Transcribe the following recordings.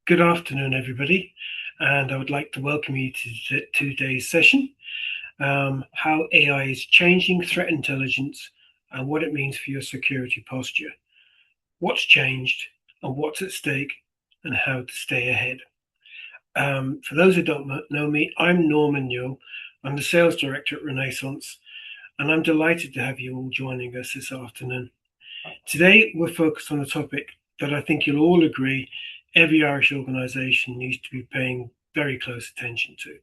Good afternoon, everybody, and I would like to welcome you to today's session, how AI is changing threat intelligence and what it means for your security posture, what's changed and what's at stake, and how to stay ahead. For those who don't know me, I'm Norman Newell. I'm the Sales Director at Renaissance, and I'm delighted to have you all joining us this afternoon. Today, we're focused on a topic that I think you'll all agree every Irish organisation needs to be paying very close attention to.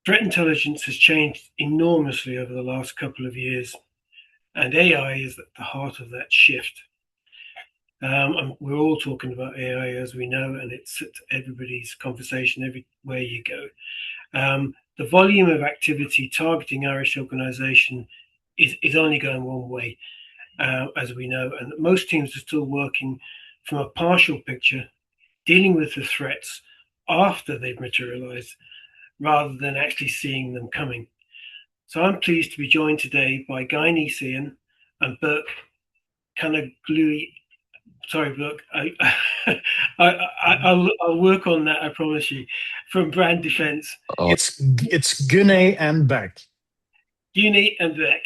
Threat intelligence has changed enormously over the last couple of years, and AI is at the heart of that shift. We're all talking about AI, as we know, and it's at everybody's conversation everywhere you go. The volume of activity targeting Irish organisation is only going one way, as we know, and most teams are still working from a partial picture, dealing with the threats after they've materialized rather than actually seeing them coming. So I'm pleased to be joined today by Guy Neesian and Burke Canaglui. Sorry, Burke. I'll work on that, I promise you, from Brandefense. It's Gunay and Beck. Uni and Beck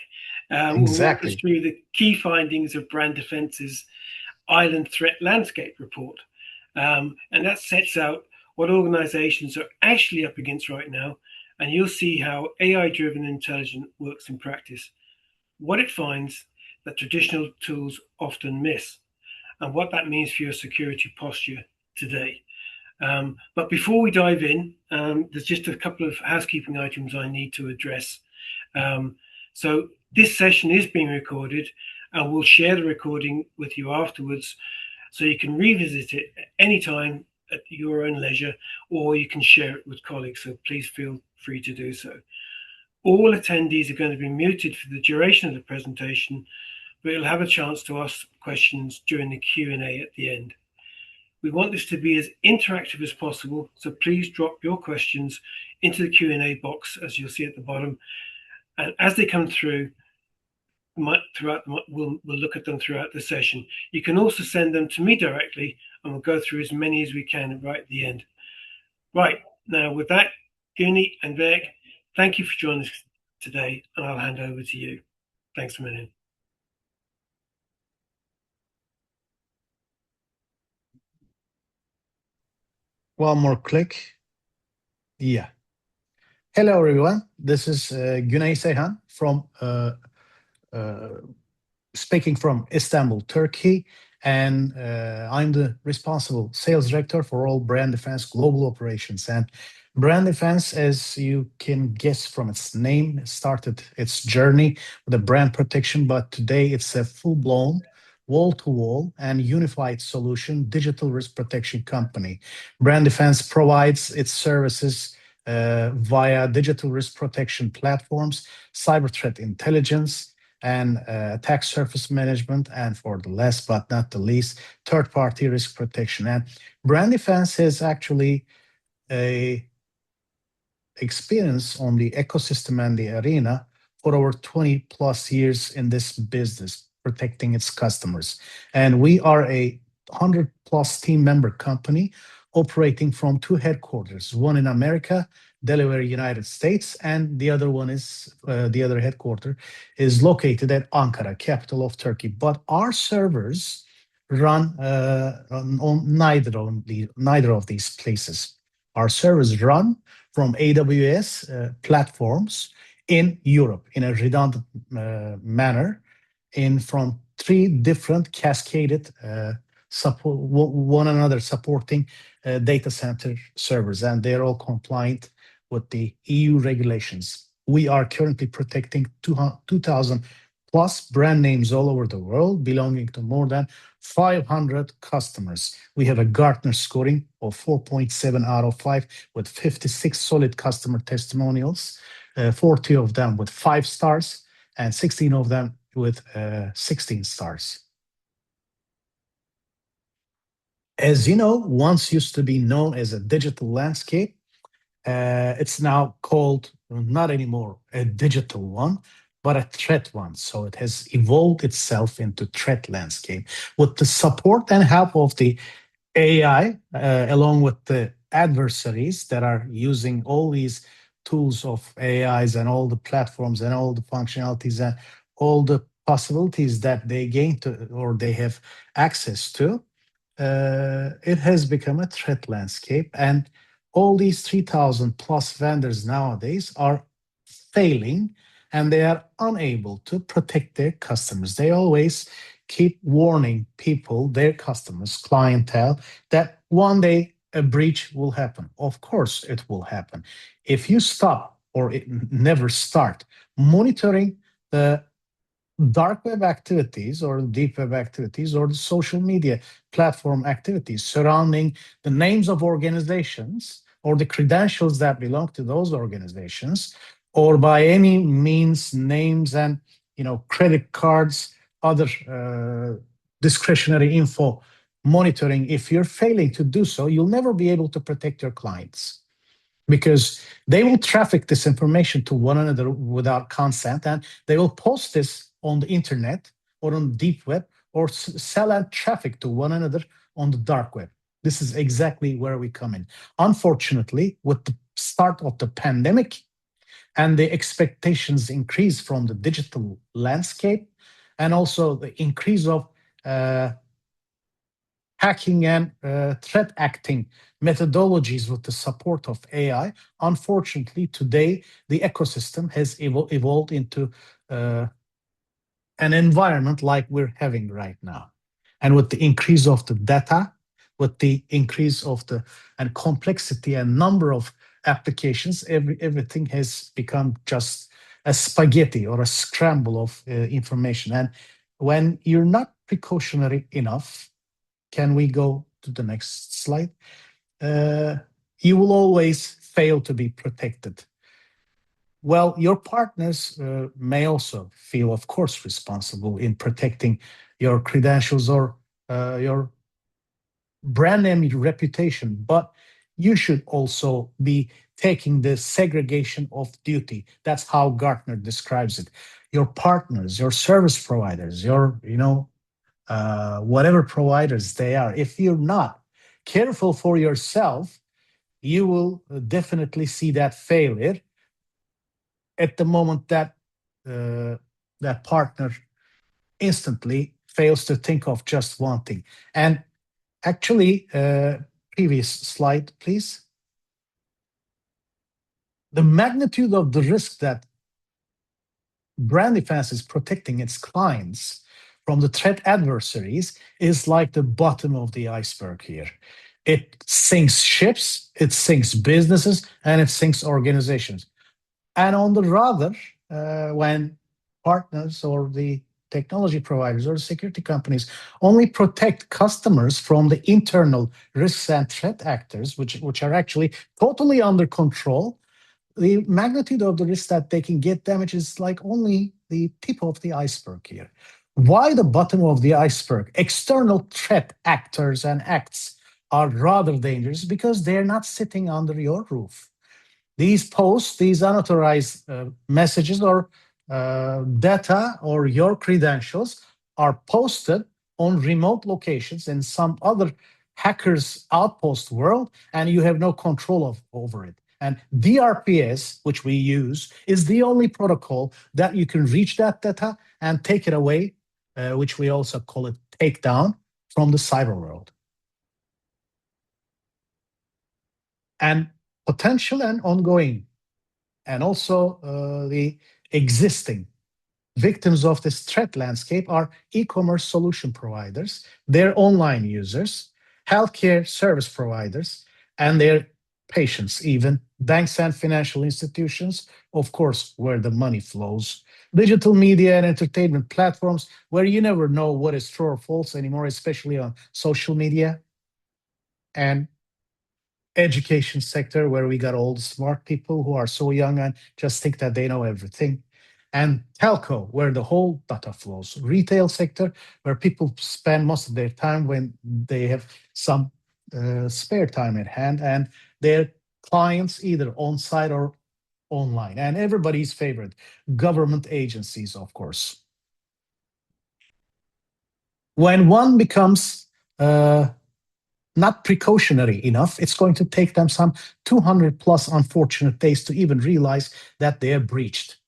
will walk us Exactly. through the key findings of Brandefense's Island Threat Landscape Report. And that sets out what organizations are actually up against right now, and you'll see how AI-driven intelligence works in practice, what it finds that traditional tools often miss, and what that means for your security posture today. But before we dive in, there's just a couple of housekeeping items I need to address. So this session is being recorded, and we'll share the recording with you afterwards, so you can revisit it at any time at your own leisure, or you can share it with colleagues. So please feel free to do so. All attendees are going to be muted for the duration of the presentation, but you'll have a chance to ask questions during the Q&A at the end. We want this to be as interactive as possible, so please drop your questions into the Q&A box, as you'll see at the bottom. And as they come through, we'll look at them throughout the session. You can also send them to me directly, and we'll go through as many as we can right at the end. Right, now with that, Guni and Beck, thank you for joining us today, and I'll hand over to you. Thanks a minute. One more click. Yeah. Hello, everyone. This is Günay Seyhan speaking from Istanbul, Turkey, and I'm the responsible sales director for all Brandefense global operations. And Brandefense, as you can guess from its name, started its journey with a brand protection, but today it's a full-blown wall-to-wall and unified solution digital risk protection company. Brandefense provides its services via digital risk protection platforms, cyber threat intelligence, and attack surface management, and for the last but not the least, third-party risk protection. And Brandefense has actually a experience on the ecosystem and the arena for over 20 plus years in this business, protecting its customers. And we are a 100 plus team member company operating from two headquarters, one in America, Delaware, United States, and the other one is the other headquarter is located at Ankara, capital of Turkey. But our servers run on neither of these places. Our servers run from AWS platforms in Europe in a redundant manner, from three different cascaded one another supporting data center servers, and they're all compliant with the EU regulations. We are currently protecting 2,000 plus brand names all over the world, belonging to more than 500 customers. We have a Gartner scoring of 4.7 out of 5 with 56 solid customer testimonials, 40 of them with 5 stars, and 16 of them with 16 stars. As you know, once used to be known as a digital landscape. It's now called not anymore a digital one, but a threat one. So it has evolved itself into threat landscape with the support and help of the AI, along with the adversaries that are using all these tools of AIs and all the platforms and all the functionalities and all the possibilities that they gain to or they have access to, it has become a threat landscape. And all these 3,000 plus vendors nowadays are failing and they are unable to protect their customers. They always keep warning people, their customers, clientele, that one day a breach will happen. Of course, it will happen. If you stop or never start monitoring the dark web activities or deep web activities or the social media platform activities surrounding the names of organizations or the credentials that belong to those organizations, or by any means names and credit cards, other discretionary info monitoring. If you're failing to do so, you'll never be able to protect your clients because they will traffic this information to one another without consent, and they will post this on the internet or on the deep web or sell and traffic to one another on the dark web. This is exactly where we come in. Unfortunately, with the start of the pandemic and the expectations increase from the digital landscape, and also the increase of uh, hacking and threat acting methodologies with the support of AI. Unfortunately, today the ecosystem has evolved into uh, an environment like we're having right now. And with the increase of the data, with the increase of the and complexity and number of applications, everything has become just a spaghetti or a scramble of information. And when you're not precautionary enough, can we go to the next slide? Uh, you will always fail to be protected. Well, your partners may also feel, of course, responsible in protecting your credentials or your brand name reputation, but you should also be taking the segregation of duty. That's how Gartner describes it. Your partners, your service providers, your whatever providers they are, if you're not careful for yourself, you will definitely see that failure at the moment that uh, that partner instantly fails to think of just one thing. And actually, previous slide, please. The magnitude of the risk that Brandefense is protecting its clients from the threat adversaries is like the bottom of the iceberg here. It sinks ships, it sinks businesses, and it sinks organizations. And on the rather, when partners or the technology providers or security companies only protect customers from the internal risks and threat actors, which are actually totally under control, the magnitude of the risk that they can get damage is like only the tip of the iceberg here. Why the bottom of the iceberg? External threat actors and acts are rather dangerous because they're not sitting under your roof. These posts, these unauthorized messages or data or your credentials are posted on remote locations in some other hacker's outpost world, and you have no control over it. And DRPS, which we use, is the only protocol that you can reach that data and take it away, which we also call it takedown from the cyber world. And potential and ongoing, and also the existing victims of this threat landscape are e-commerce solution providers, their online users, healthcare service providers, and their patients, even banks and financial institutions, of course, where the money flows, digital media and entertainment platforms, where you never know what is true or false anymore, especially on social media, and education sector, where we got all the smart people who are so young and just think that they know everything, and telco, where the whole data flows, retail sector, where people spend most of their time when they have some spare time at hand, and their clients either on site or online, and everybody's favorite, government agencies, of course. When one becomes not precautionary enough. It's going to take them some 200 plus unfortunate days to even realize that they are breached.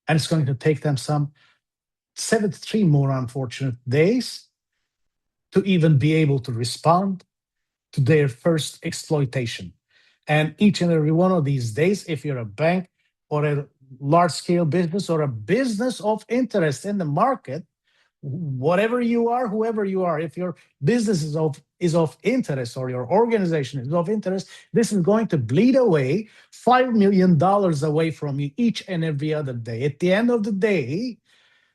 And it's going to take them some 73 more unfortunate days to even be able to respond to their first exploitation. And each and every one of these days, if you're a bank or a large scale business or a business of interest in the market, whatever you are, whoever you are, if your business is of interest or your organization is of interest, this is going to bleed away $5 million away from you each and every other day. At the end of the day,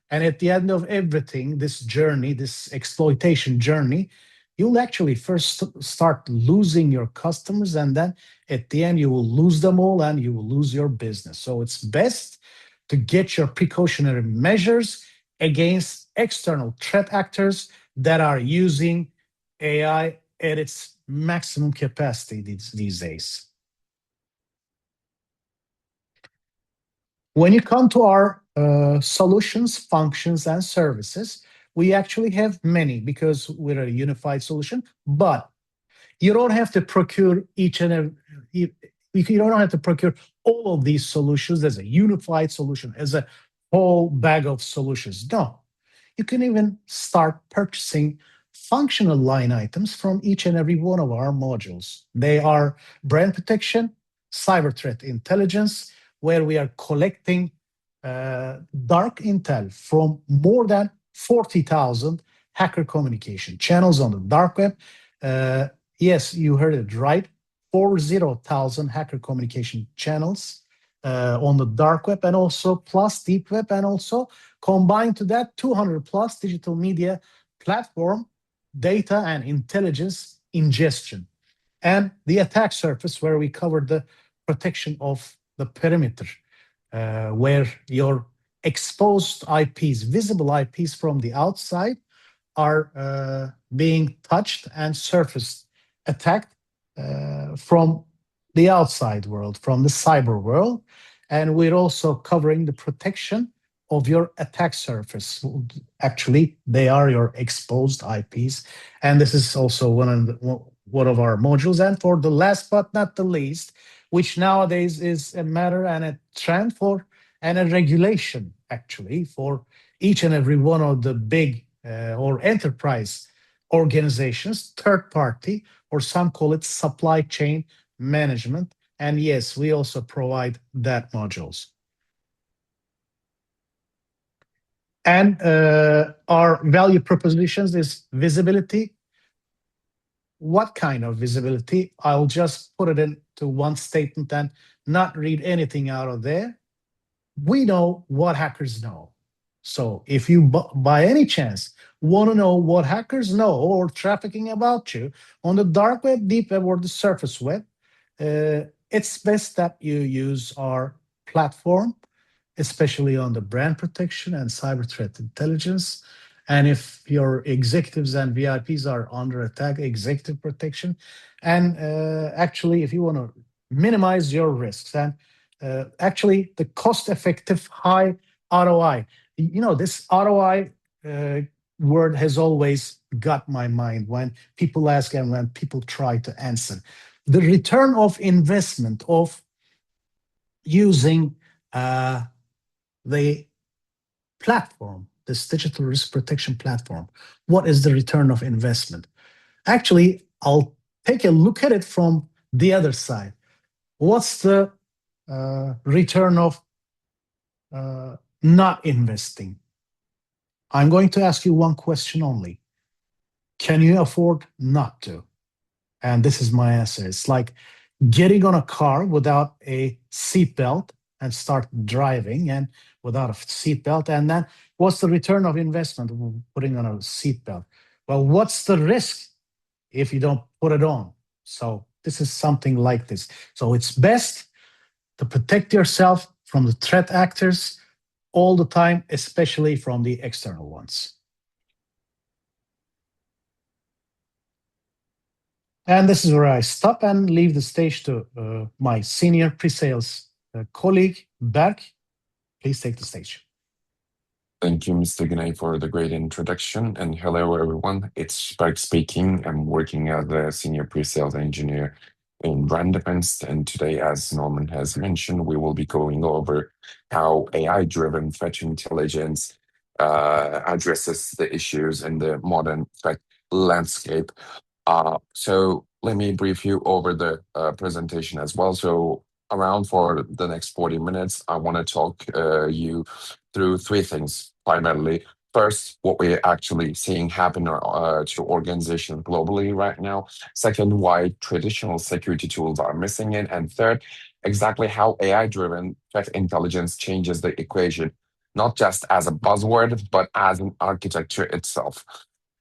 and at the end of everything, this journey, this exploitation journey, you'll actually first start losing your customers, and then at the end, you will lose them all and you will lose your business. So it's best to get your precautionary measures against external threat actors that are using AI at its maximum capacity these days. When you come to our solutions, functions, and services, we actually have many because we're a unified solution, but you don't have to procure each and every, you don't have to procure all of these solutions as a unified solution, as a whole bag of solutions. No, you can even start purchasing functional line items from each and every one of our modules. They are brand protection, cyber threat intelligence, where we are collecting dark intel from more than 40,000 hacker communication channels on the dark web. Yes, you heard it right. 40,000 hacker communication channels on the dark web, and also plus deep web, and also combined to that 200 plus digital media platform data and intelligence ingestion. And the attack surface, where we cover the protection of the perimeter, where your exposed IPs, visible IPs from the outside, are being touched and surface attacked from the outside world, from the cyber world. And we're also covering the protection of your attack surface. Actually, they are your exposed IPs. And this is also one of our modules. And for the last but not the least, which nowadays is a matter and a trend for and a regulation, actually, for each and every one of the big or enterprise organizations, third party, or some call it supply chain management. And yes, we also provide that modules. And our value propositions is visibility. What kind of visibility? I'll just put it into one statement and not read anything out of there. We know what hackers know. So if you, by any chance, want to know what hackers know or trafficking about you on the dark web, deep web, or the surface web, it's best that you use our platform, especially on the brand protection and cyber threat intelligence. And if your executives and VIPs are under attack, executive protection. And actually, if you want to minimize your risks, and actually the cost-effective high ROI. This ROI word has always got my mind when people ask and when people try to answer. The return of investment of using the platform, this digital risk protection platform. What is the return of investment? Actually, I'll take a look at it from the other side. What's the return of not investing? I'm going to ask you one question only. Can you afford not to? And this is my answer. It's like getting on a car without a seatbelt and start driving, and without a seatbelt. And then what's the return of investment putting on a seatbelt? Well, what's the risk if you don't put it on? So this is something like this. So it's best to protect yourself from the threat actors all the time, especially from the external ones. And this is where I stop and leave the stage to my senior pre-sales colleague, Berk. Please take the stage. Thank you, Mr. Gnay, for the great introduction. And hello, everyone. It's Spark speaking. I'm working as a senior pre-sales engineer in Brandefense. And today, as Norman has mentioned, we will be going over how AI-driven threat intelligence addresses the issues in the modern threat landscape. So let me brief you over the presentation as well. So around for the next 40 minutes, I want to talk you through three things primarily. First, what we're actually seeing happen to organizations globally right now. Second, why traditional security tools are missing it. And third, exactly how AI-driven threat intelligence changes the equation, not just as a buzzword, but as an architecture itself.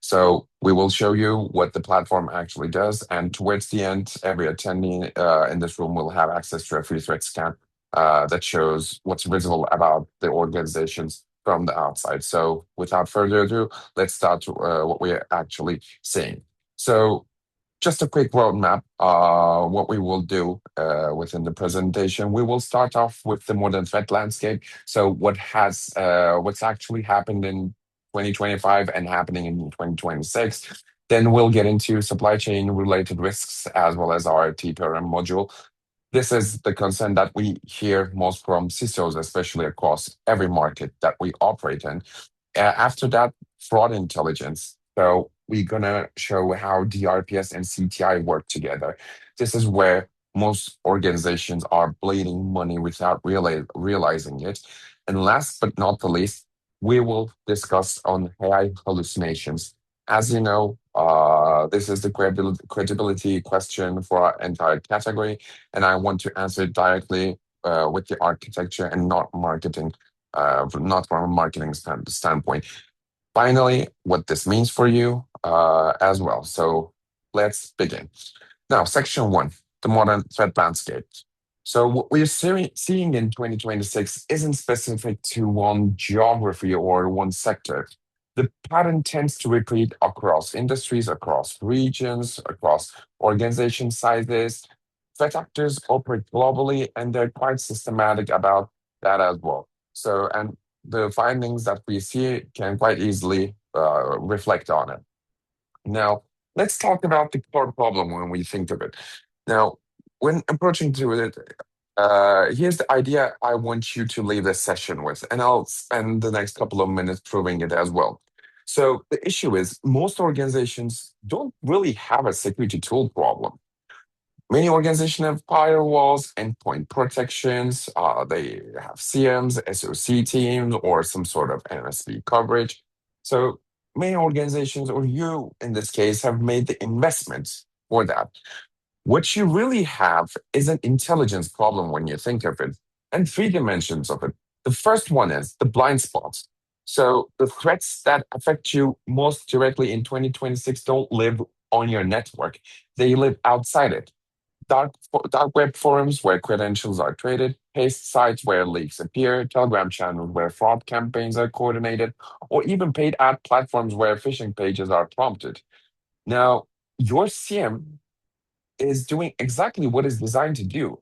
So we will show you what the platform actually does. And towards the end, every attendee in this room will have access to a free threat scan that shows what's visible about the organizations from the outside. So without further ado, let's start what we're actually seeing. So just a quick roadmap. What we will do within the presentation, we will start off with the modern threat landscape. So what's actually happened in 2025 and happening in 2026. Then we'll get into supply chain related risks as well as our TPRM module. This is the concern that we hear most from CISOs, especially across every market that we operate in. After that, fraud intelligence. So we're gonna show how DRPS and CTI work together. This is where most organizations are bleeding money without realizing it. And last but not the least, we will discuss on AI hallucinations. As you know, this is the credibility question for our entire category, and I want to answer it directly with the architecture and not marketing not from a marketing standpoint. Finally, what this means for you as well. So let's begin. Now, section one, the modern threat landscape. So what we're seeing in 2026 isn't specific to one geography or one sector. The pattern tends to repeat across industries, across regions, across organization sizes. Threat actors operate globally, and they're quite systematic about that as well. So, and the findings that we see can quite easily reflect on it. Now, let's talk about the core problem when we think of it. Now, when approaching to it, here's the idea I want you to leave this session with, and I'll spend the next couple of minutes proving it as well. So the issue is most organizations don't really have a security tool problem. Many organizations have firewalls, endpoint protections, they have CMs, SOC teams, or some sort of MSP coverage. So many organizations, or you in this case, have made the investments for that. What you really have is an intelligence problem when you think of it, and three dimensions of it. The first one is the blind spots. So the threats that affect you most directly in 2026 don't live on your network, they live outside it. Dark web forums where credentials are traded, paste sites where leaks appear, Telegram channels where fraud campaigns are coordinated, or even paid ad platforms where phishing pages are prompted. Now, your CM is doing exactly what it's designed to do,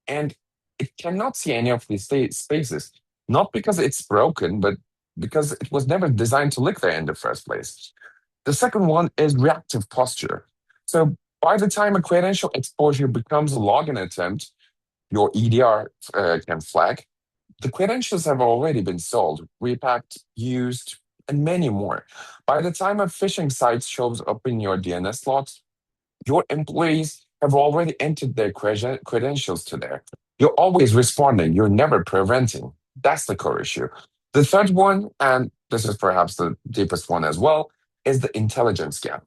and it cannot see any of these spaces, not because it's broken, but because it was never designed to look there in the first place. The second one is reactive posture. So by the time a credential exposure becomes a login attempt, your EDR can flag. The credentials have already been sold, repacked, used, and many more. By the time a phishing site shows up in your DNS logs, your employees have already entered their credentials to there. You're always responding, you're never preventing. That's the core issue. The third one, and this is perhaps the deepest one as well, is the intelligence gap.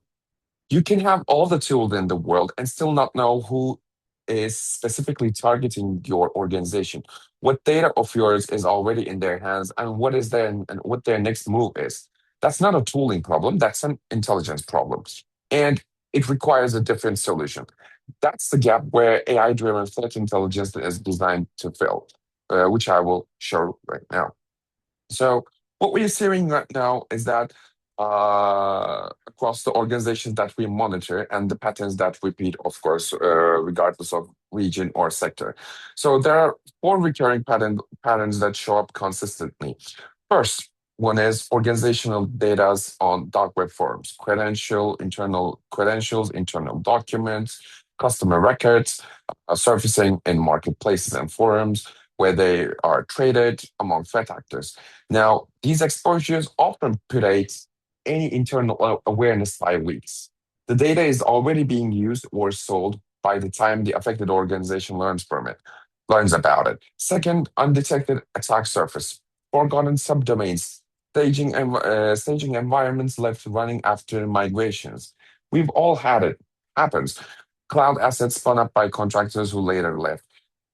You can have all the tools in the world and still not know who is specifically targeting your organization. What data of yours is already in their hands and what is their and what their next move is. That's not a tooling problem, that's an intelligence problem. And it requires a different solution. That's the gap where AI-driven threat intelligence is designed to fill, which I will show right now. So what we're seeing right now is that across the organizations that we monitor and the patterns that repeat, of course, regardless of region or sector. So there are four recurring patterns that show up consistently. First, One is organizational data on dark web forums, internal credentials, internal documents, customer records, surfacing in marketplaces and forums where they are traded among threat actors. Now, these exposures often predate any internal awareness by weeks. The data is already being used or sold by the time the affected organization learns about it. Second, undetected attack surface, forgotten subdomains, staging environments left running after migrations. We've all had it. Happens. Cloud assets spun up by contractors who later left.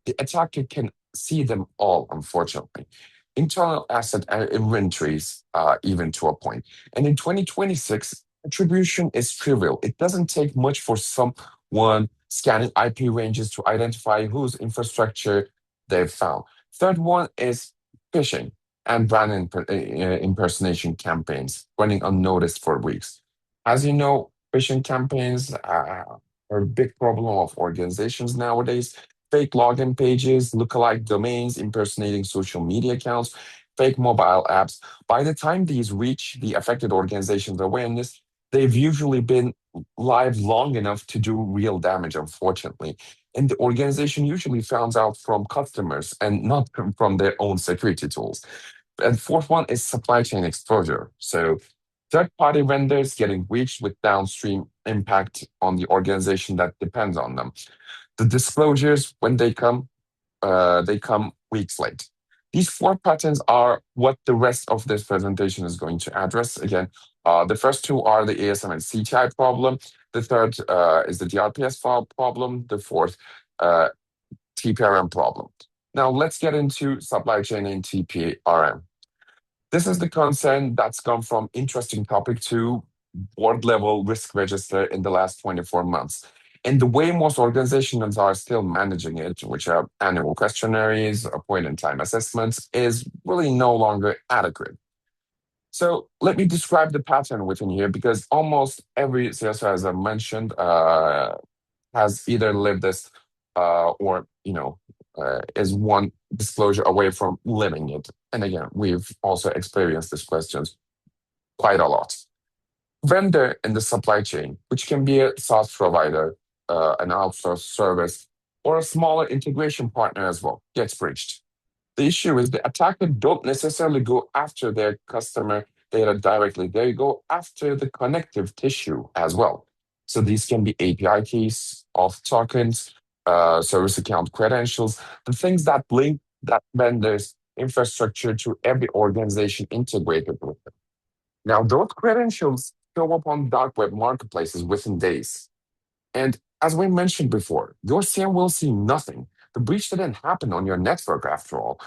The attacker can see them all, unfortunately. Internal asset inventories, even to a point. And in 2026, attribution is trivial. It doesn't take much for someone scanning IP ranges to identify whose infrastructure they've found. Third one is phishing and impersonation campaigns running unnoticed for weeks. As you know, phishing campaigns are a big problem of organizations nowadays. Fake login pages, lookalike domains, impersonating social media accounts, fake mobile apps. By the time these reach the affected organization's awareness, they've usually been live long enough to do real damage, unfortunately. And the organization usually finds out from customers and not from their own security tools. And fourth one is supply chain exposure. So third-party vendors getting breached with downstream impact on the organization that depends on them. The disclosures, when they come weeks late. These four patterns are what the rest of this presentation is going to address. Again, the first two are the ASM and CTI problem. The third is the DRPS file problem. The fourth, TPRM problem. Now let's get into supply chain and TPRM. This is the concern that's gone from interesting topic to board level risk register in the last 24 months. And the way most organizations are still managing it, which are annual questionnaires, point in time assessments, is really no longer adequate. So let me describe the pattern within here because almost every CSO, as I mentioned, has either lived this or, is one disclosure away from living it. And again, we've also experienced these questions quite a lot. Vendor in the supply chain, which can be a SaaS provider, an outsourced service, or a smaller integration partner as well, gets breached. The issue is the attacker don't necessarily go after their customer data directly. They go after the connective tissue as well. So these can be API keys, auth tokens, service account credentials, the things that link that vendor's infrastructure to every organization integrated with it. Now, those credentials show up on dark web marketplaces within days. And as we mentioned before, your CM will see nothing. The breach didn't happen on your network after all.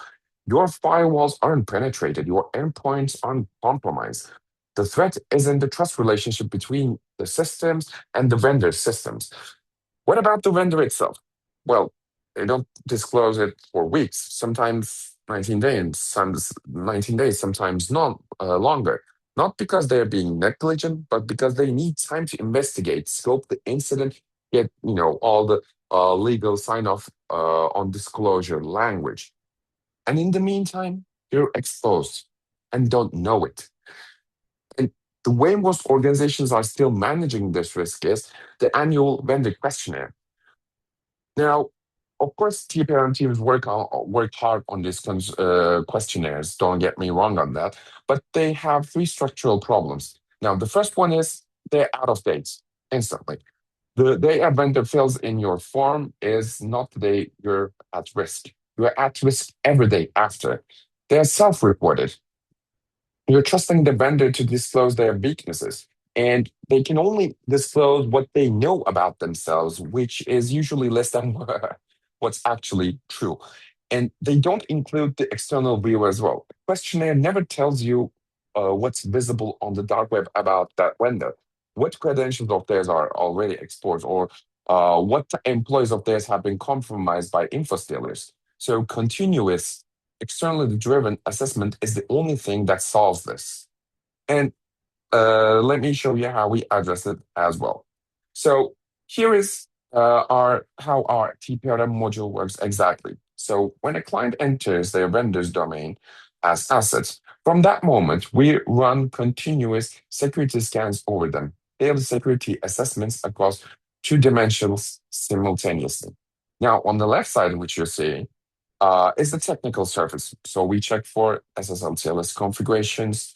Your firewalls aren't penetrated, your endpoints aren't compromised. The threat is in the trust relationship between the systems and the vendor's systems. What about the vendor itself? Well, they don't disclose it for weeks, sometimes 19 days, sometimes 19 days, sometimes not longer. Not because they're being negligent, but because they need time to investigate, scope the incident, get all the legal sign off on disclosure language. And in the meantime, you're exposed and don't know it. And the way most organizations are still managing this risk is the annual vendor questionnaire. Now, of course, TPRM teams work hard on these questionnaires. Don't get me wrong on that, but they have three structural problems. Now, the first one is they're out of date instantly. The day a vendor fills in your form is not the day you're at risk. You're at risk every day after. They're self-reported. You're trusting the vendor to disclose their weaknesses, and they can only disclose what they know about themselves, which is usually less than what's actually true. And they don't include the external view as well. The questionnaire never tells you what's visible on the dark web about that vendor, what credentials of theirs are already exposed, or what employees of theirs have been compromised by info stealers. So continuous externally driven assessment is the only thing that solves this. And let me show you how we address it as well. So here is our how our TPRM module works exactly. So when a client enters their vendor's domain as assets, From that moment, we run continuous security scans over them, daily security assessments across two dimensions simultaneously. Now, on the left side, which you're seeing, is the technical surface. So we check for SSL TLS configurations,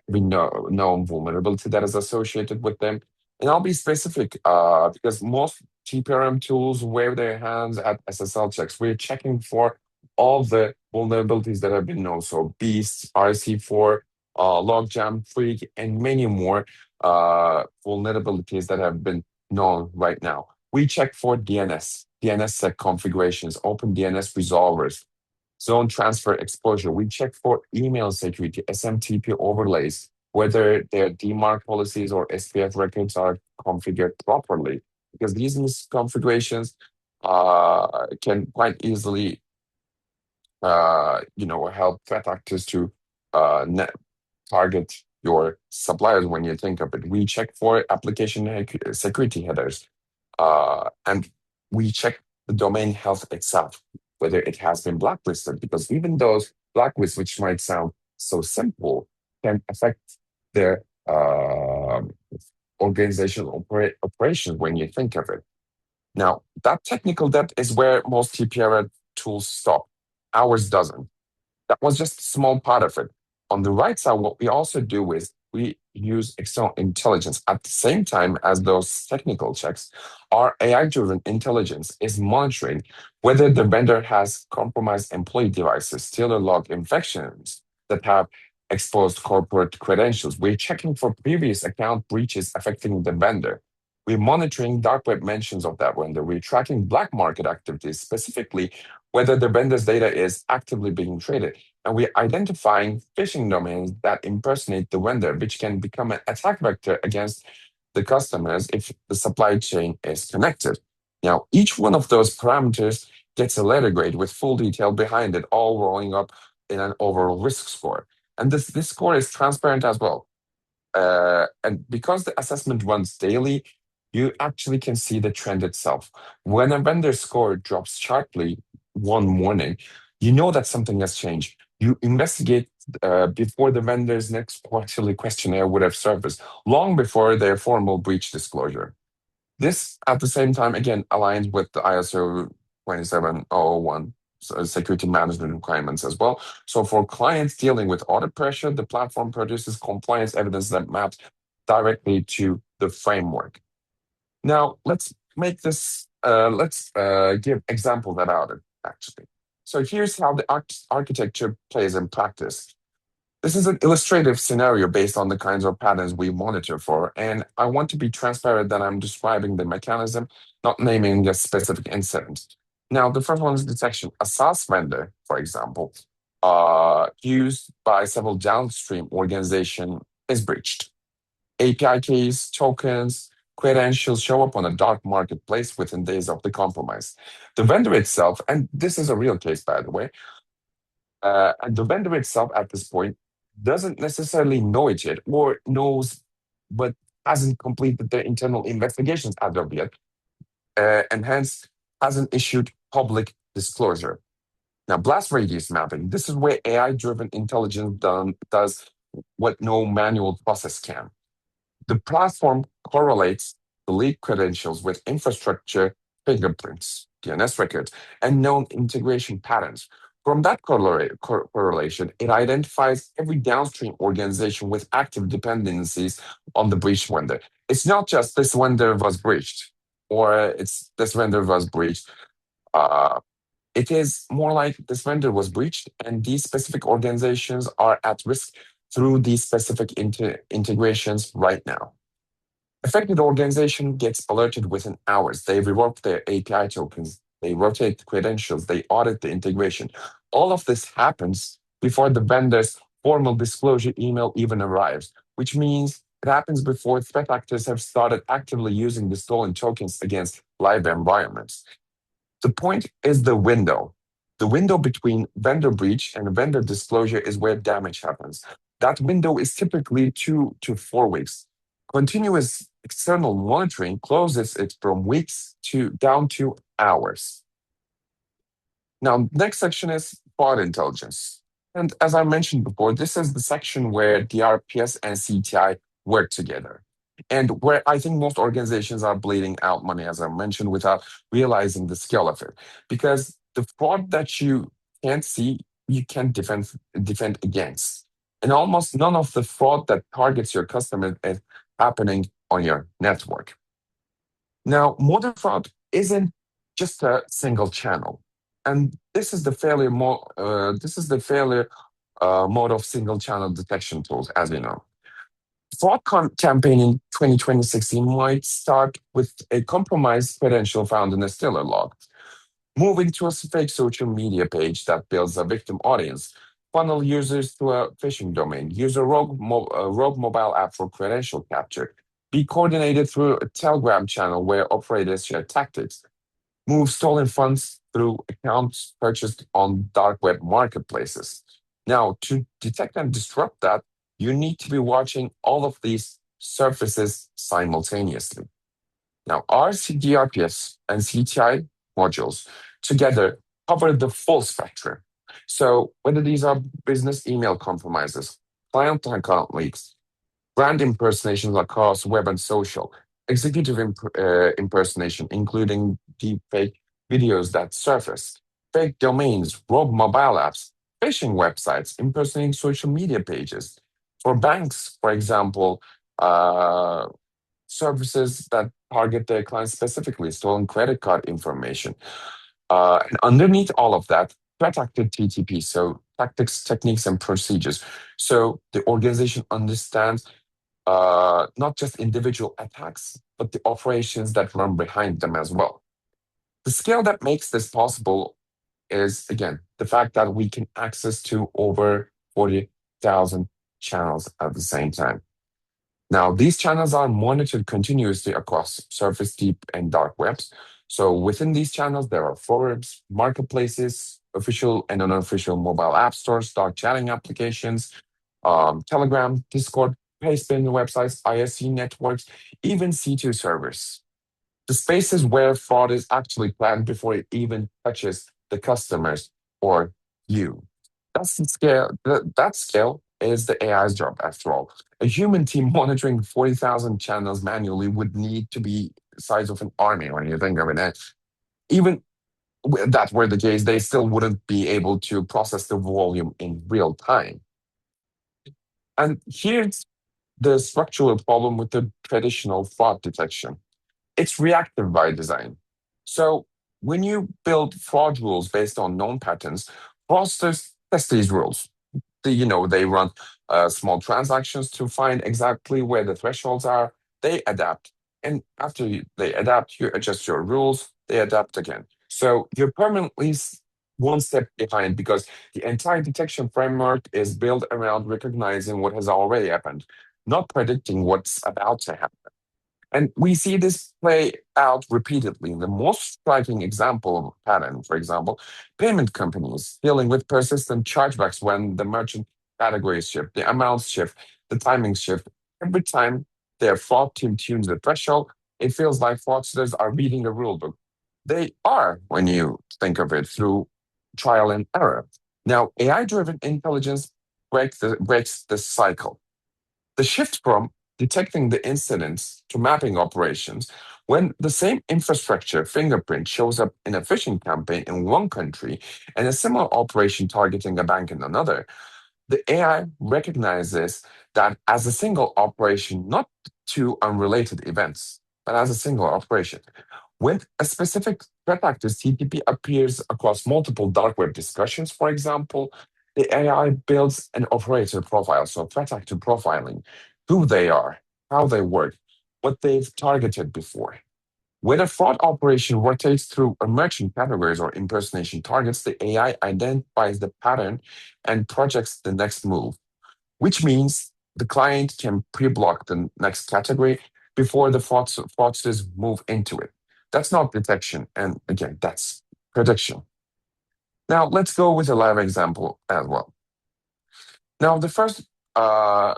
we know known vulnerability that is associated with them. And I'll be specific because most TPRM tools wave their hands at SSL checks. We're checking for all the vulnerabilities that have been known. So Beast, RC4, Logjam, Freak, and many more vulnerabilities that have been known right now. We check for DNSSEC configurations, open DNS resolvers, zone transfer exposure. We check for email security, SMTP overlays, whether their DMARC policies or SPF records are configured properly, because these misconfigurations can quite easily, help threat actors to target your suppliers when you think of it. We check for application security headers, and we check the domain health itself, whether it has been blacklisted, because even those blacklists, which might sound so simple, can affect their organizational operations when you think of it. Now, that technical depth is where most TPR tools stop. Ours doesn't. That was just a small part of it. On the right side, what we also do is we use external intelligence at the same time as those technical checks. Our AI-driven intelligence is monitoring whether the vendor has compromised employee devices, stealer log infections that have exposed corporate credentials. We're checking for previous account breaches affecting the vendor. We're monitoring dark web mentions of that vendor. We're tracking black market activities, specifically whether the vendor's data is actively being traded. And we're identifying phishing domains that impersonate the vendor, which can become an attack vector against the customers if the supply chain is connected. Now, each one of those parameters gets a letter grade with full detail behind it, all rolling up in an overall risk score. And this score is transparent as well. And because the assessment runs daily, you actually can see the trend itself. When a vendor score drops sharply one morning, you know that something has changed. You investigate before the vendor's next quarterly questionnaire would have surfaced, long before their formal breach disclosure. This, at the same time, again, aligns with the ISO 27001 security management requirements as well. So for clients dealing with audit pressure, the platform produces compliance evidence that maps directly to the framework. Now, let's give examples about it, actually. So here's how the architecture plays in practice. This is an illustrative scenario based on the kinds of patterns we monitor for, and I want to be transparent that I'm describing the mechanism, not naming a specific incident. Now, the first one is detection. A SaaS vendor, for example, used by several downstream organizations is breached. API keys, tokens, credentials show up on a dark marketplace within days of the compromise. The vendor itself, and this is a real case, by the way, and the vendor itself at this point doesn't necessarily know it yet, or knows but hasn't completed their internal investigations as of yet, and hence hasn't issued public disclosure. Now, blast radius mapping, this is where AI-driven intelligence does what no manual process can. The platform correlates the leak credentials with infrastructure fingerprints, DNS records, and known integration patterns. From that correlation, it identifies every downstream organization with active dependencies on the breach vendor. It's not just this vendor was breached or it's this vendor was breached. It is more like this vendor was breached and these specific organizations are at risk through these specific integrations right now. Affected organization gets alerted within hours. They revoke their API tokens, they rotate credentials, they audit the integration. All of this happens before the vendor's formal disclosure email even arrives, which means it happens before threat actors have started actively using the stolen tokens against live environments. The point is the window. The window between vendor breach and vendor disclosure is where damage happens. That window is typically 2 to 4 weeks. Continuous external monitoring closes it from weeks to down to hours. Now, next section is fraud intelligence. And as I mentioned before, this is the section where DRPS and CTI work together. And where I think most organizations are bleeding out money, as I mentioned, without realizing the scale of it. Because the fraud that you can't see, you can't defend against. And almost none of the fraud that targets your customer is happening on your network. Now, modern fraud isn't just a single channel. And this is the failure mode of single channel detection tools, as you know. Fraud campaign in 2026 might start with a compromised credential found in a Stiller log, moving to a fake social media page that builds a victim audience, funnel users to a phishing domain, use a rogue mobile app for credential capture, be coordinated through a Telegram channel where operators share tactics, move stolen funds through accounts purchased on dark web marketplaces. Now, to detect and disrupt that, you need to be watching all of these surfaces simultaneously. Now, our CDRPS and CTI modules together cover the full spectrum. So, whether these are business email compromises, client account leaks, brand impersonations across web and social, executive impersonation, including deep fake videos that surface, fake domains, rogue mobile apps, phishing websites, impersonating social media pages. For banks, for example, uh, services that target their clients specifically, stolen credit card information. And underneath all of that, threat actor TTP, so tactics, techniques, and procedures. So the organization understands not just individual attacks, but the operations that run behind them as well. The scale that makes this possible is, again, the fact that we can access to over 40,000 channels at the same time. Now, these channels are monitored continuously across surface, deep, and dark webs. So within these channels, there are forums, marketplaces, official and unofficial mobile app stores, dark chatting applications, Telegram, Discord, pay-spin websites, ISC networks, even C2 servers. The spaces where fraud is actually planned before it even touches the customers or you. That's the scale. That scale is the AI's job, after all. A human team monitoring 40,000 channels manually would need to be the size of an army when you think of it. And even if that were the case, they still wouldn't be able to process the volume in real time. And here's the structural problem with the traditional fraud detection. It's reactive by design. So when you build fraud rules based on known patterns, fraudsters test these rules. They run small transactions to find exactly where the thresholds are. They adapt. And after they adapt, you adjust your rules, they adapt again. So you're permanently one step behind because the entire detection framework is built around recognizing what has already happened, not predicting what's about to happen. And we see this play out repeatedly. The most striking example of a pattern, for example, payment companies dealing with persistent chargebacks when the merchant categories shift, the amounts shift, the timings shift. Every time their fraud team tunes the threshold, it feels like fraudsters are reading the rule book. They are, when you think of it, through trial and error. Now, AI-driven intelligence breaks the cycle. The shift from detecting the incidents to mapping operations, when the same infrastructure fingerprint shows up in a phishing campaign in one country and a similar operation targeting a bank in another, the AI recognizes that as a single operation, not two unrelated events, but as a single operation. When a specific threat actor's TTP appears across multiple dark web discussions, for example, the AI builds an operator profile, so threat actor profiling, who they are, how they work, what they've targeted before. When a fraud operation rotates through emerging categories or impersonation targets, the AI identifies the pattern and projects the next move, which means the client can pre-block the next category before the fraudsters move into it. That's not detection, and again, that's prediction. Now, let's go with a live example as well. Now, the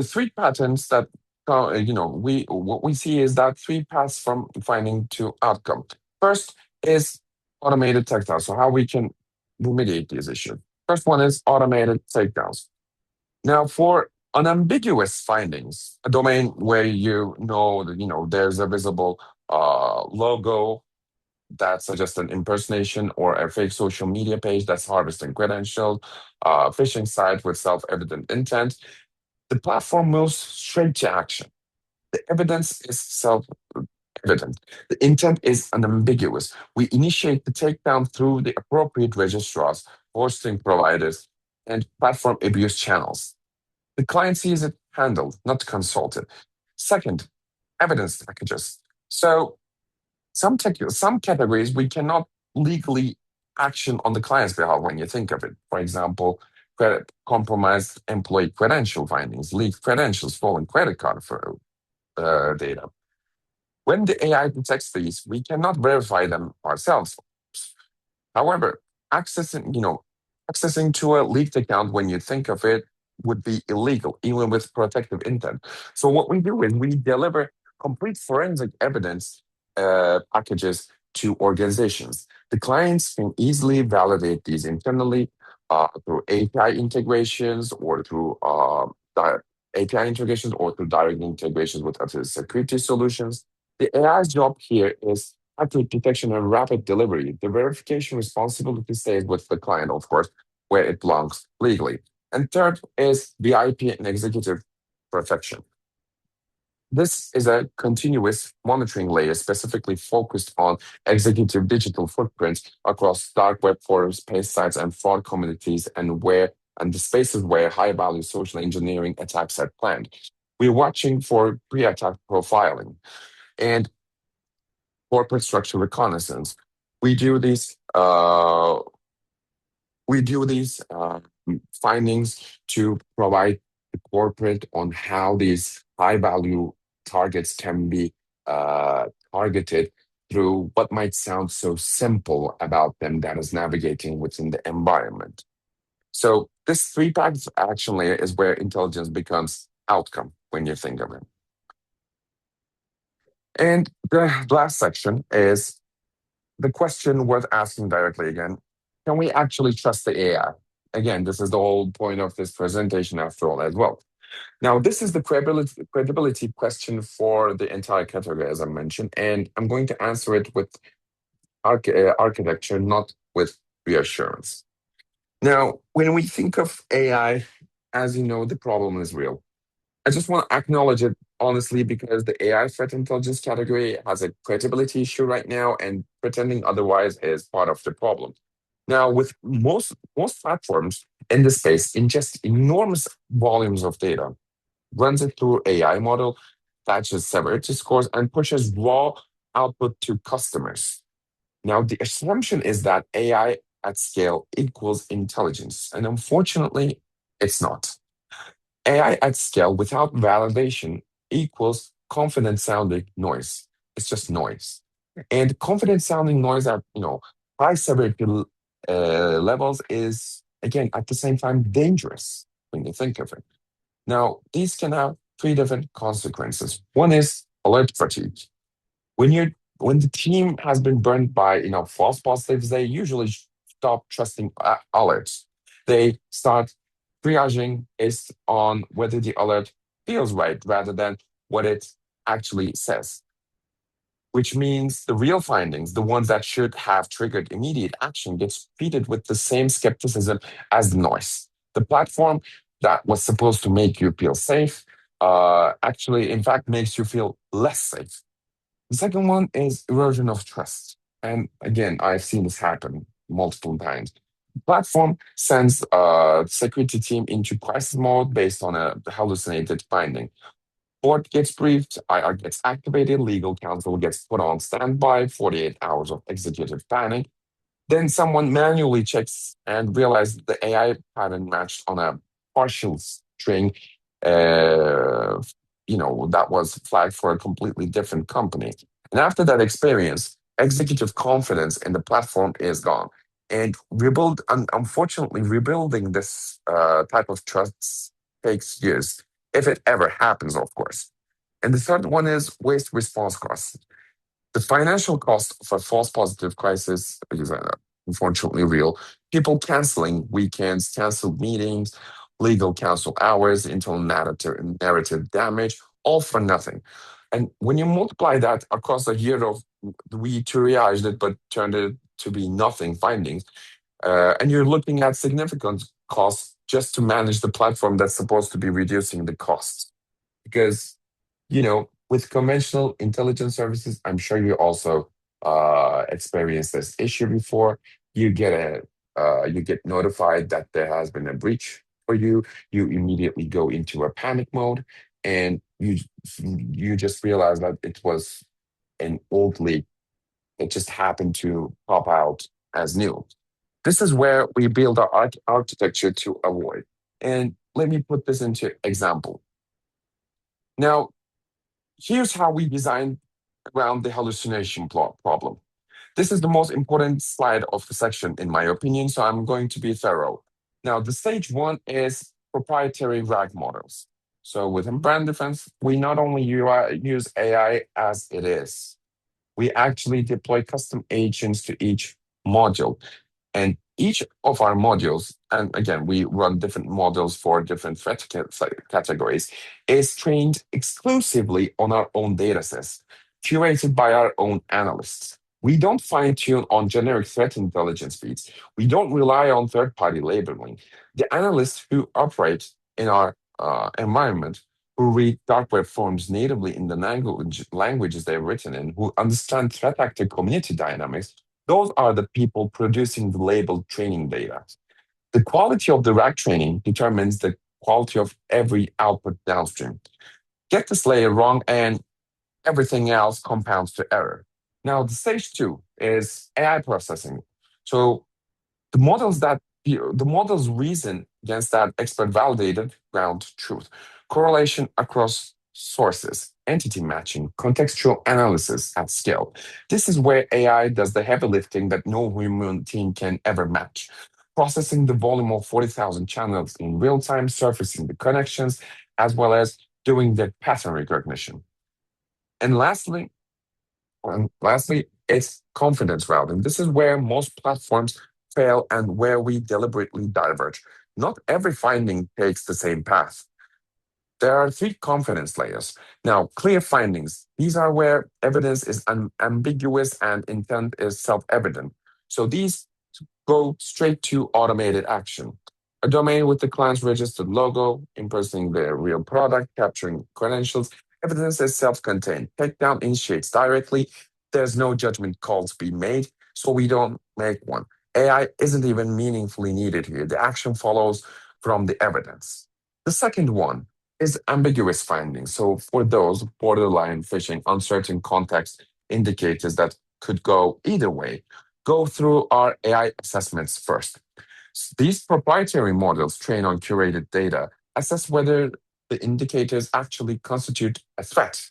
three patterns that what we see is that three paths from finding to outcome. First is automated textile, so how we can remediate these issues. First one is automated takedowns. Now, for unambiguous findings, a domain where you know that there's a visible logo that suggests an impersonation or a fake social media page that's harvesting credentials, phishing site with self-evident intent, the platform moves straight to action. The evidence is self-evident. The intent is unambiguous. We initiate the takedown through the appropriate registrars, hosting providers, and platform abuse channels. The client sees it handled, not consulted. Second, evidence packages. So some categories we cannot legally action on the client's behalf when you think of it. For example, compromised employee credential findings, leaked credentials, stolen credit card for data. When the AI detects these, we cannot verify them ourselves. However, accessing to a leaked account when you think of it would be illegal, even with protective intent. So what we do is we deliver complete forensic evidence packages to organizations. The clients can easily validate these internally through API integrations or through API integrations or through direct integrations with other security solutions. The AI's job here is accurate detection and rapid delivery. The verification responsibility stays with the client, of course, where it belongs legally. And third is VIP and executive protection. This is a continuous monitoring layer specifically focused on executive digital footprints across dark web forums, paid sites, and fraud communities, and the spaces where high-value social engineering attacks are planned. We're watching for pre-attack profiling and corporate structure reconnaissance. We do these. We do these findings to provide the corporate on how these high value targets can be targeted through what might sound so simple about them, that is navigating within the environment. So this three-packed action layer is where intelligence becomes outcome when you think of it. And the last section is the question worth asking directly again: can we actually trust the AI? Again, this is the whole point of this presentation after all as well. Now, this is the credibility question for the entire category, as I mentioned, and I'm going to answer it with architecture, not with reassurance. Now, when we think of AI, as you know, the problem is real. I just want to acknowledge it honestly because the AI threat intelligence category has a credibility issue right now, and pretending otherwise is part of the problem. Now, with most platforms in this space ingest enormous volumes of data, runs it through AI model, fetches severity scores, and pushes raw output to customers. Now, the assumption is that AI at scale equals intelligence, and unfortunately, it's not. AI at scale without validation equals confident sounding noise. It's just noise. And confident sounding noise at high severity levels is again at the same time dangerous when you think of it. Now, these can have three different consequences. One is alert fatigue. When the team has been burned by false positives, they usually stop trusting alerts. They start triaging based on whether the alert feels right rather than what it actually says, which means the real findings, the ones that should have triggered immediate action, gets treated with the same skepticism as the noise. The platform that was supposed to make you feel safe actually, in fact, makes you feel less safe. The second one is erosion of trust. And again, I've seen this happen multiple times. The platform sends a security team into crisis mode based on a hallucinated finding. Board gets briefed, IR gets activated, legal counsel gets put on standby, 48 hours of executive panic. Then someone manually checks and realizes the AI pattern matched on a partial string, that was flagged for a completely different company. And after that experience, executive confidence in the platform is gone. And unfortunately, rebuilding this type of trust takes years, if it ever happens, of course. And the third one is waste response costs. The financial cost of a false positive crisis is unfortunately real. People canceling weekends, canceled meetings, legal counsel hours, internal narrative damage, all for nothing. And when you multiply that across a year of, we triaged it but turned it to be nothing findings, and you're looking at significant costs just to manage the platform that's supposed to be reducing the costs. Because, with conventional intelligence services, I'm sure you also experienced this issue before. You get you get notified that there has been a breach for you. You immediately go into a panic mode, and you just realize that it was an old leak that just happened to pop out as new. This is where we build our architecture to avoid. And let me put this into example. Now, here's how we design around the hallucination problem. This is the most important slide of the section, in my opinion, so I'm going to be thorough. Now, the stage one is proprietary RAG models. So within Brandefense, we not only use AI as it is, we actually deploy custom agents to each module. And each of our modules, and again, we run different models for different threat categories, is trained exclusively on our own datasets, curated by our own analysts. We don't fine tune on generic threat intelligence feeds. We don't rely on third party labeling. The analysts who operate in our environment, who read dark web forms natively in the languages they're written in, who understand threat actor community dynamics, those are the people producing the labeled training data. The quality of the RAG training determines the quality of every output downstream. Get this layer wrong, and everything else compounds to error. Now, the stage two is AI processing. So the models reason against that expert validated ground truth, correlation across sources, entity matching, contextual analysis at scale. This is where AI does the heavy lifting that no human team can ever match. Processing the volume of 40,000 channels in real time, surfacing the connections, as well as doing the pattern recognition. And lastly, it's confidence routing. This is where most platforms fail and where we deliberately diverge. Not every finding takes the same path. There are three confidence layers. Now, clear findings. These are where evidence is ambiguous and intent is self evident. So these go straight to automated action. A domain with the client's registered logo, impersonating their real product, capturing credentials. Evidence is self-contained. Takedown initiates directly. There's no judgment calls to be made, so we don't make one. AI isn't even meaningfully needed here. The action follows from the evidence. The second one is ambiguous findings. So for those borderline phishing, uncertain context indicators that could go either way, go through our AI assessments first. These proprietary models train on curated data, assess whether the indicators actually constitute a threat.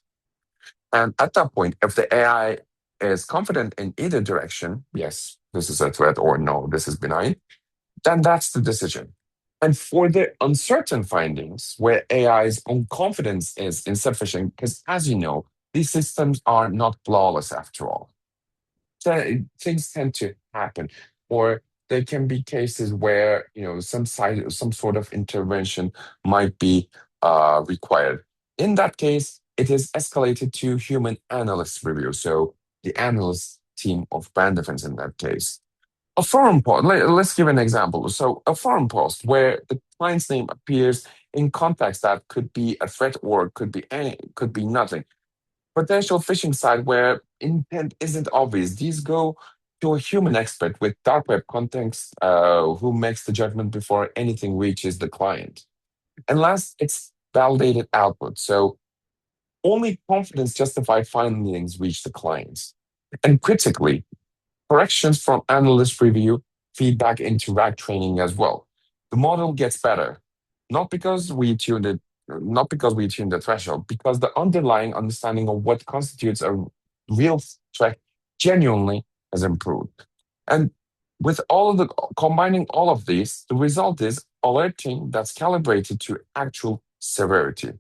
And at that point, if the AI is confident in either direction, yes, this is a threat, or no, this is benign, then that's the decision. And for the uncertain findings, where AI's own confidence is insufficient, because as you know, these systems are not flawless after all, things tend to happen, or there can be cases where some sort of intervention might be required. In that case, it is escalated to human analyst review. So the analyst team of Brandefense in that case. A forum post. Let's give an example. So a forum post where the client's name appears in context that could be a threat or could be nothing. Potential phishing site where intent isn't obvious. These go to a human expert with dark web context who makes the judgment before anything reaches the client. And last, it's validated output. So only confidence justified findings reach the clients. And critically, corrections from analyst review feedback into RAG training as well. The model gets better, not because we tuned it, not because we tuned the threshold, because the underlying understanding of what constitutes a real threat genuinely has improved. And with all of the combining all of these, the result is alerting that's calibrated to actual severity.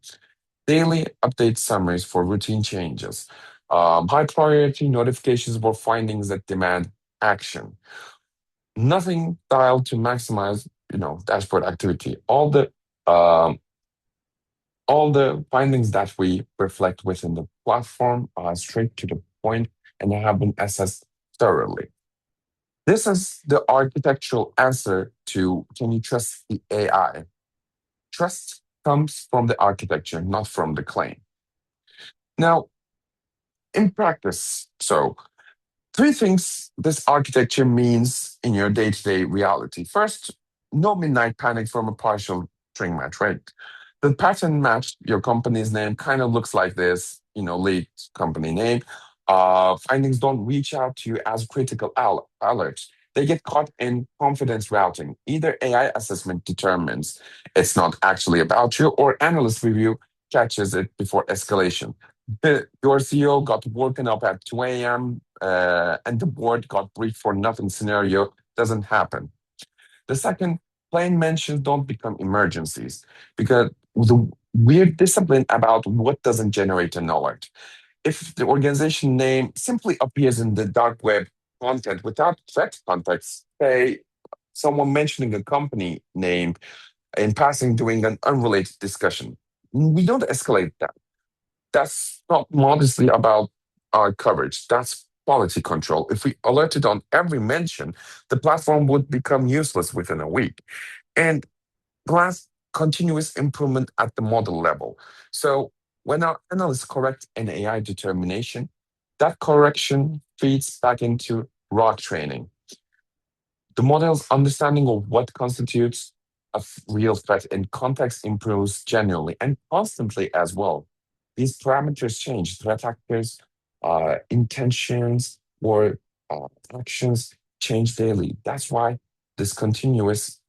Daily update summaries for routine changes, high priority notifications for findings that demand action. Nothing dialed to maximize, dashboard activity. Um, all the findings that we reflect within the platform are straight to the point and have been assessed thoroughly. This is the architectural answer to can you trust the AI? Trust comes from the architecture, not from the claim. Now, in practice, so three things this architecture means in your day to day reality. First, no midnight panic from a partial string match, right? The pattern match your company's name kind of looks like this, lead company name. Findings don't reach out to you as critical alerts. They get caught in confidence routing. Either AI assessment determines it's not actually about you, or analyst review catches it before escalation. Your CEO got woken up at 2 a.m. And the board got briefed for nothing scenario doesn't happen. The second, plain mentions don't become emergencies because the weird discipline about what doesn't generate an alert. If the organization name simply appears in the dark web content without threat context, say someone mentioning a company name in passing during an unrelated discussion, we don't escalate that. That's not modestly about our coverage. That's quality control. If we alerted on every mention, the platform would become useless within a week. And last, continuous improvement at the model level. So when our analysts correct an AI determination, that correction feeds back into ROC training. The model's understanding of what constitutes a real threat in context improves genuinely and constantly as well. These parameters change. Threat actors, intentions, or actions change daily. That's why this continuous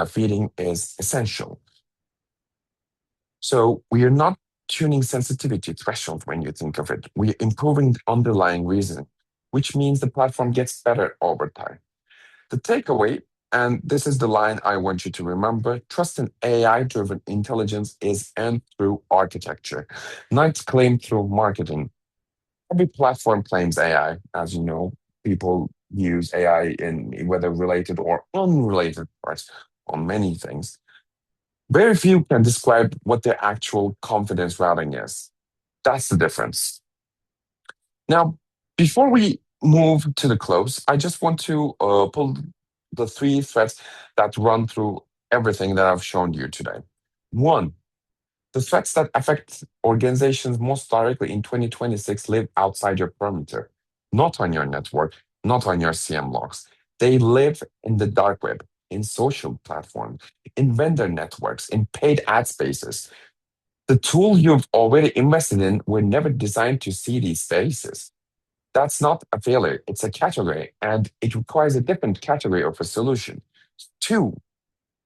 feeding is essential. So we are not tuning sensitivity threshold when you think of it. We are improving the underlying reason, which means the platform gets better over time. The takeaway, and this is the line I want you to remember, trust in AI driven intelligence is earned through architecture, not claimed through marketing. Every platform claims AI, as you know. People use AI in whether related or unrelated parts on many things. Very few can describe what their actual confidence routing is. That's the difference. Now, before we move to the close, I just want to pull the three threads that run through everything that I've shown you today. One, the threats that affect organizations most directly in 2026 live outside your perimeter, not on your network, not on your CM logs. They live in the dark web, in social platforms, in vendor networks, in paid ad spaces. The tool you've already invested in were never designed to see these spaces. That's not a failure, it's a category, and it requires a different category of a solution. Two,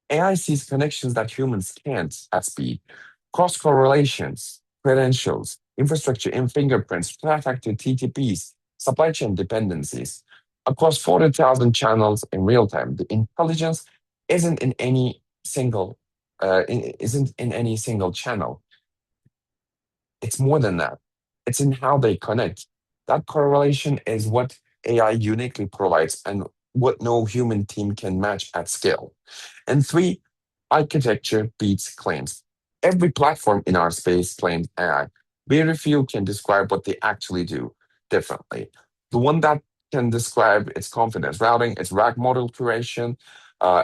AI sees connections that humans can't at speed. Cross correlations, credentials, infrastructure in fingerprints, threat actor TTPs, supply chain dependencies across 40,000 channels in real time. The intelligence isn't in any single isn't in any single channel. It's more than that. It's in how they connect. That correlation is what AI uniquely provides and what no human team can match at scale. And three, architecture beats claims. Every platform in our space claims AI. Very few can describe what they actually do differently. The one that can describe its confidence routing, its RAG model curation,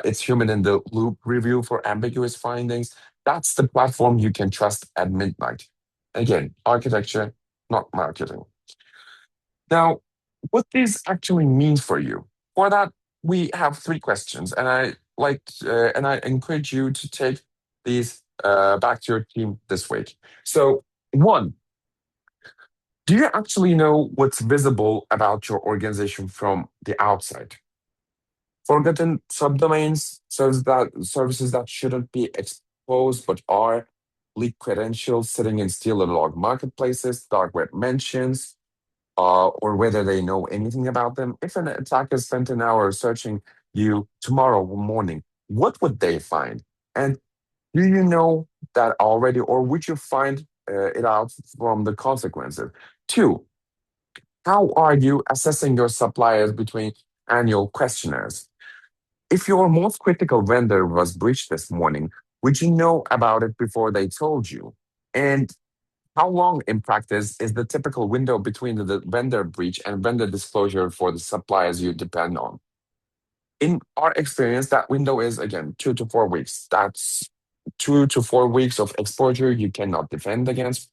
its human in the loop review for ambiguous findings, that's the platform you can trust at midnight. Again, architecture, not marketing. Now, what this actually means for you? For that, we have three questions, and I encourage you to take these back to your team this week. So, one, do you actually know what's visible about your organization from the outside? Forgotten subdomains, services that shouldn't be exposed but are, leaked credentials sitting in stealer log marketplaces, dark web mentions, or whether they know anything about them. If an attacker spent an hour searching you tomorrow morning, what would they find? And do you know that already, or would you find it out from the consequences? Two, how are you assessing your suppliers between annual questionnaires. If your most critical vendor was breached this morning, would you know about it before they told you? And how long, in practice, is the typical window between the vendor breach and vendor disclosure for the suppliers you depend on? In our experience, that window is, again, 2 to 4 weeks. That's 2 to 4 weeks of exposure you cannot defend against,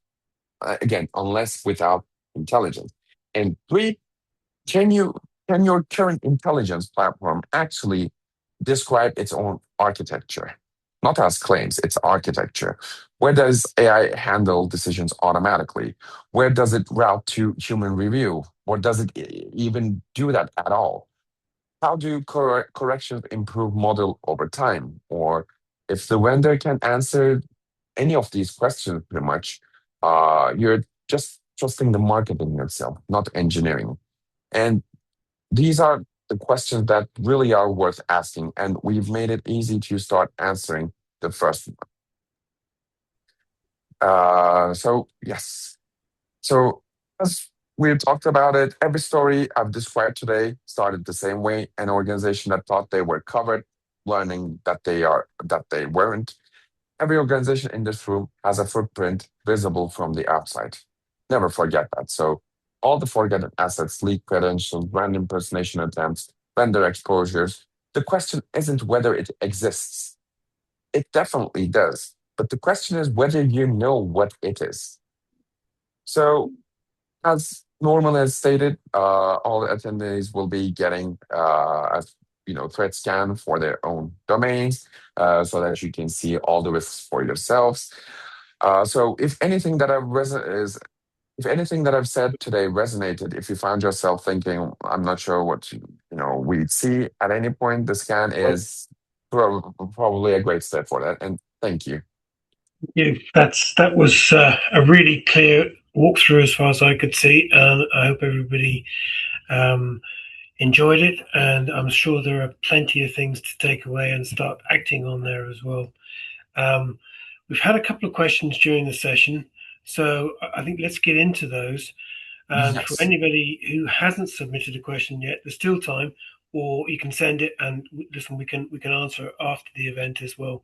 again, unless without intelligence. And three, can you can your current intelligence platform actually describe its own architecture? Not as claims, its architecture. Where does AI handle decisions automatically? Where does it route to human review? Or does it even do that at all? How do corrections improve model over time? Or if the vendor can answer any of these questions, pretty much, you're just trusting the market in itself, not engineering. And these are the questions that really are worth asking, and we've made it easy to start answering the first one. So yes. So as we talked about it, every story I've described today started the same way. An organization that thought they were covered, learning that they weren't. Every organization in this room has a footprint visible from the outside. Never forget that. So all the forgotten assets, leak credentials, brand impersonation attempts, vendor exposures. The question isn't whether it exists. It definitely does. But the question is whether you know what it is. So as Norman has stated, all the attendees will be getting a threat scan for their own domains, so that you can see all the risks for yourselves. So if anything that I've said today resonated, if you found yourself thinking, I'm not sure what we'd see at any point, the scan is probably a great step for that. And thank you. Yeah, that was a really clear walkthrough as far as I could see, and I hope everybody um, enjoyed it. And I'm sure there are plenty of things to take away and start acting on there as well. Um, we've had a couple of questions during the session, so I think let's get into those. And for Yes. anybody who hasn't submitted a question yet, there's still time, or you can send it, and listen, we can answer after the event as well.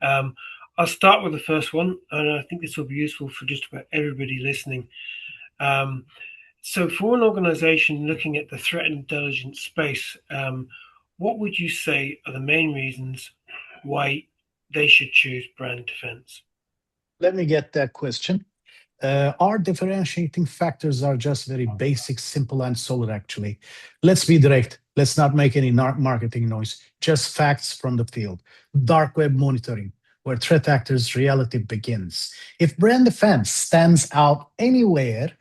Um, I'll start with the first one, and I think this will be useful for just about everybody listening. Um, so, for an organization looking at the threat intelligence space, what would you say are the main reasons why they should choose brand defense? Let me get that question. Our differentiating factors are just very basic, simple, and solid, actually. Let's be direct. Let's not make any marketing noise, just facts from the field. Dark web monitoring, where threat actors' reality begins. If brand defense stands out anywhere,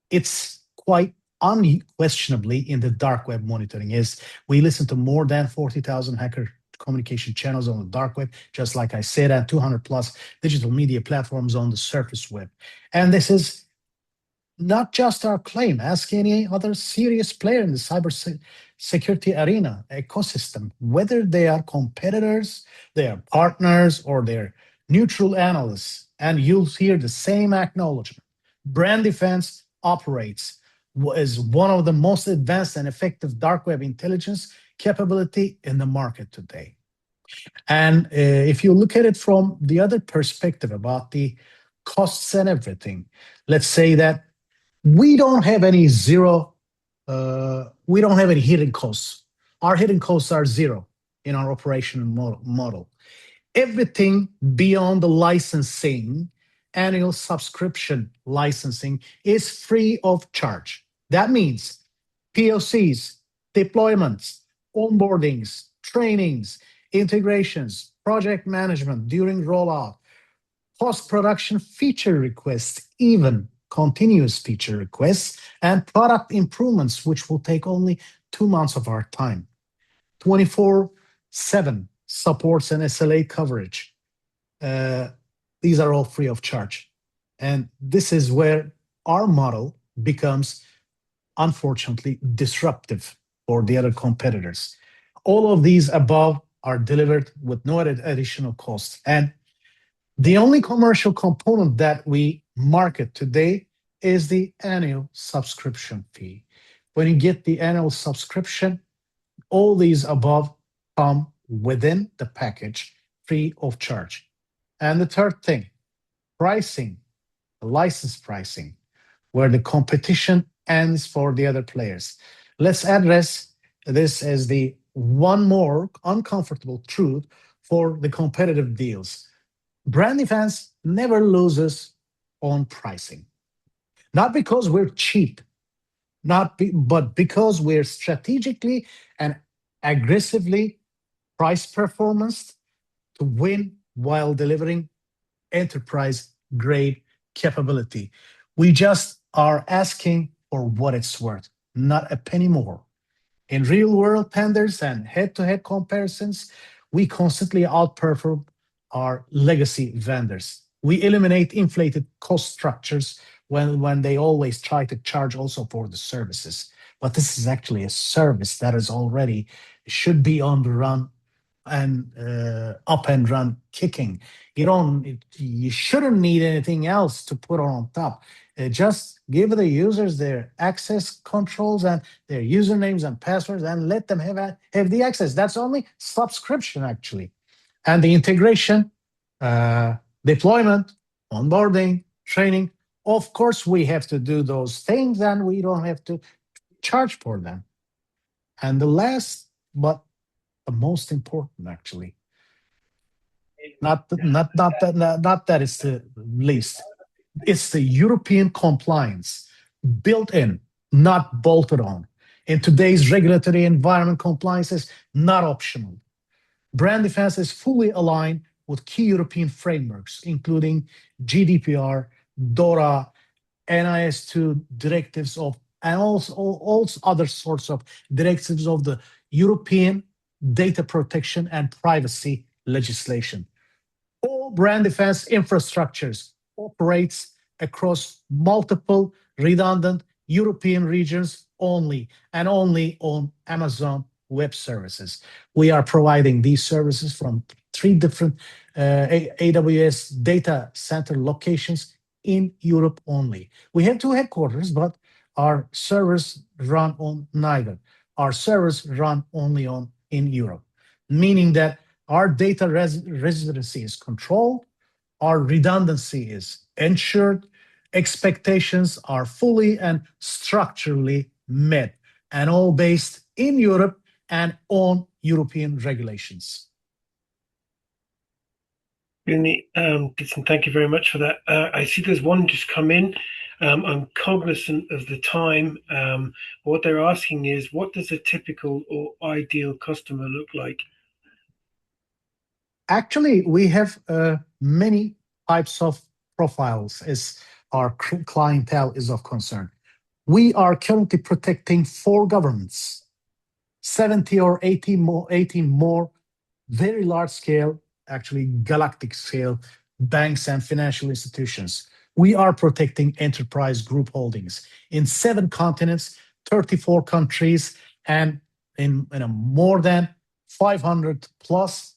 it's quite unquestionably in the dark web monitoring. Is we listen to more than 40,000 hacker communication channels on the dark web, just like I said, and 200 plus digital media platforms on the surface web. And this is not just our claim. Ask any other serious player in the security arena ecosystem, whether they are competitors, they are partners, or they're neutral analysts, and you'll hear the same acknowledgement. Brand defense operates is one of the most advanced and effective dark web intelligence capability in the market today. And if you look at it from the other perspective about the costs and everything, let's say that we don't have any we don't have any hidden costs. Our hidden costs are zero in our operational model. Everything beyond the licensing, annual subscription licensing, is free of charge. That means POCs, deployments, onboardings, trainings, integrations, project management during rollout, post-production feature requests, even continuous feature requests, and product improvements, which will take only 2 months of our time. 24/7 supports and SLA coverage. These are all free of charge. And this is where our model becomes, unfortunately, disruptive for the other competitors. All of these above are delivered with no additional cost. And the only commercial component that we market today is the annual subscription fee. When you get the annual subscription, All these above come within the package free of charge. And the third thing, pricing, license pricing, where the competition ends for the other players. Let's address this as the one more uncomfortable truth for the competitive deals. Brandefense never loses on pricing, not because we're cheap, but because we're strategically and aggressively price performance to win while delivering enterprise grade capability. We just are asking for what it's worth, not a penny more. In real world tenders and head to head comparisons, we constantly outperform our legacy vendors. We eliminate inflated cost structures when they always try to charge also for the services. But this is actually a service that is already should be on the run and up and run kicking. You shouldn't need anything else to put on top. Just give the users their access controls and their usernames and passwords and let them have the access. That's only subscription actually. And the integration, deployment, onboarding, training. Of course, we have to do those things and we don't have to charge for them. And the last, but the most important actually, not that it's the least, it's the European compliance built in, not bolted on. In today's regulatory environment, compliance is not optional. Brandefense is fully aligned with key European frameworks, including GDPR, DORA, NIS2 directives of, and also all other sorts of directives of the European data protection and privacy legislation. All Brandefense infrastructures operates across multiple redundant European regions only and only on Amazon Web Services. We are providing these services from 3 different AWS data center locations in Europe only. We have 2 headquarters, but our servers run on neither. Our servers run only on in Europe, meaning that our data residency is controlled, our redundancy is ensured, expectations are fully and structurally met, and all based in Europe and on European regulations. Really, Ditson, thank you very much for that. I see there's one just come in. I'm cognizant of the time. What they're asking is, what does a typical or ideal customer look like? Actually, we have many types of profiles as our clientele is of concern. We are currently protecting 4 governments, 70 or 80 more very large scale, actually galactic scale banks and financial institutions. We are protecting enterprise group holdings in 7 continents, 34 countries, and in a more than 500 plus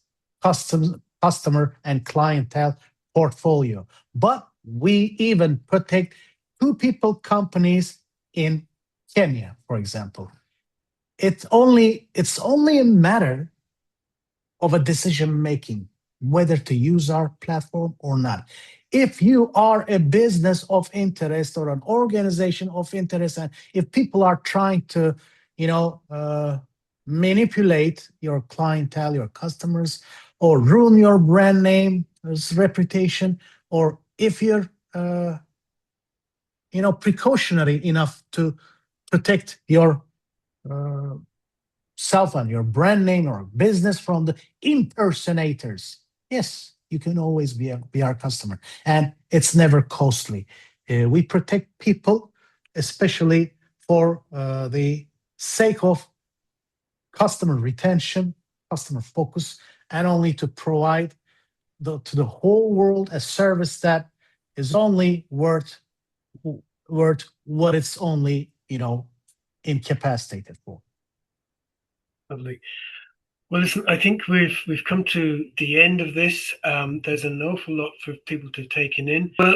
customer and clientele portfolio. But we even protect 2 people companies in Kenya, for example. It's only a matter of a decision making whether to use our platform or not. If you are a business of interest or an organization of interest, and if people are trying to, manipulate your clientele, your customers, or ruin your brand name, reputation, or if you're, precautionary enough to protect your self and your brand name or business from the impersonators, yes, you can always be our customer, and it's never costly. We protect people, especially for the sake of customer retention, customer focus, and only to provide to the whole world a service that is only worth what it's only incapacitated for. Lovely. Well, listen, I think we've come to the end of this. There's an awful lot for people to take in. Well,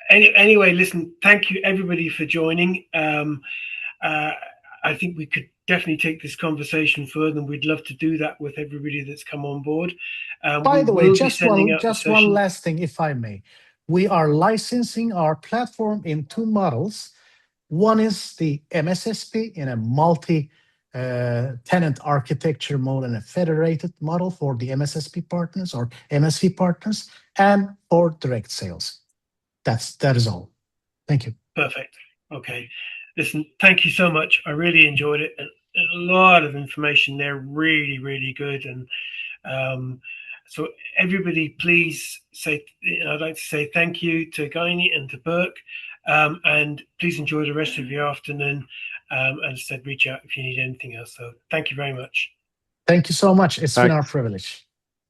anyway, listen, thank you everybody for joining. I think we could definitely take this conversation further, and we'd love to do that with everybody that's come on board. By We the way, will be sending out the just one session. last thing, if I may. We are licensing our platform in two models. One is the MSSP in a multi-tenant architecture mode and a federated model for the MSSP partners or MSP partners, and for direct sales. That is all. Thank you. Perfect. Okay. Listen, thank you so much. I really enjoyed it. And a lot of information there, really, really good. And so everybody, please say, I'd like to say thank you to Guiney and to Burke. And please enjoy the rest of your afternoon. As I said, reach out if you need anything else. So thank you very much. Thank you so much. It's been our Thanks. privilege.